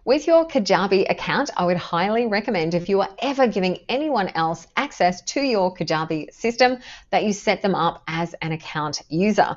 With your Kajabi account, I would highly recommend, if you are ever giving anyone else access to your Kajabi system, that you set them up as an account user.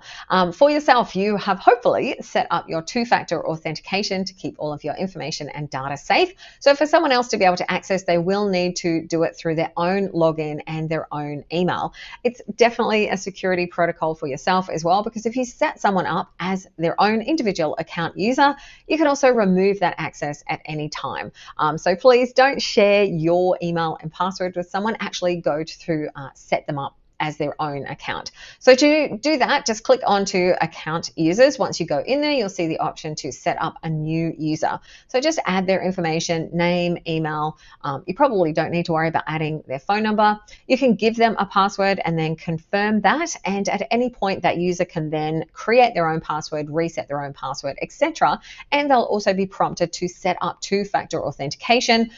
For yourself, you have hopefully set up your two-factor authentication to keep all of your information and data safe. So for someone else to be able to access, they will need to do it through their own login and their own email. It's definitely a security protocol for yourself as well, because if you set someone up as their own individual account user, you can also remove that access at any time. So please don't share your email and password with someone. Actually go to set them up as their own account. So to do that, just click onto account users. Once you go in there, you'll see the option to set up a new user. So just add their information, name, email. You probably don't need to worry about adding their phone number. You can give them a password and then confirm that. And at any point, that user can then create their own password, reset their own password, etc. And they'll also be prompted to set up two-factor authentication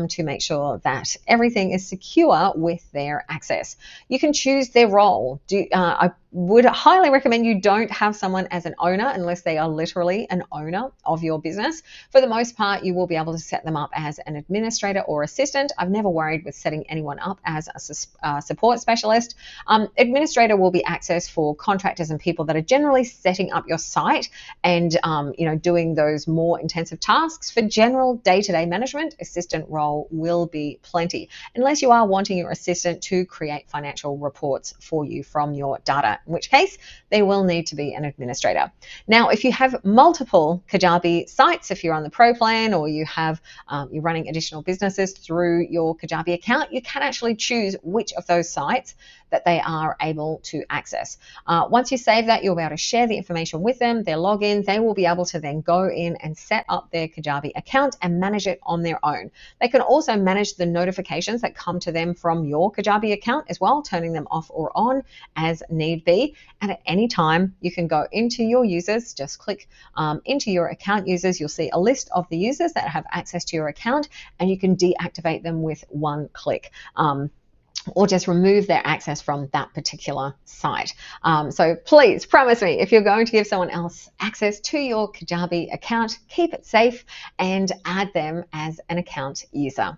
to make sure that everything is secure with their access. You can choose their role. I would highly recommend you don't have someone as an owner unless they are literally an owner of your business. For the most part, you will be able to set them up as an administrator or assistant. I've never worried with setting anyone up as a support specialist. Administrator will be access for contractors and people that are generally setting up your site and doing those more intensive tasks. For general day-to-day management, assistant role will be plenty, unless you are wanting your assistant to create financial reports for you from your data, in which case they will need to be an administrator. Now, if you have multiple Kajabi sites, if you're on the Pro plan or you have you're running additional businesses through your Kajabi account, you can actually choose which of those sites that they are able to access. Once you save that, you'll be able to share the information with them, their login. They will be able to then go in and set up their Kajabi account and manage it on their own. They can also manage the notifications that come to them from your Kajabi account as well, turning them off or on as need be. And at any time, you can go into your users, just click into your account users. You'll see a list of the users that have access to your account, and you can deactivate them with one click. Or just remove their access from that particular site. So please promise me, if you're going to give someone else access to your Kajabi account, keep it safe and add them as an account user.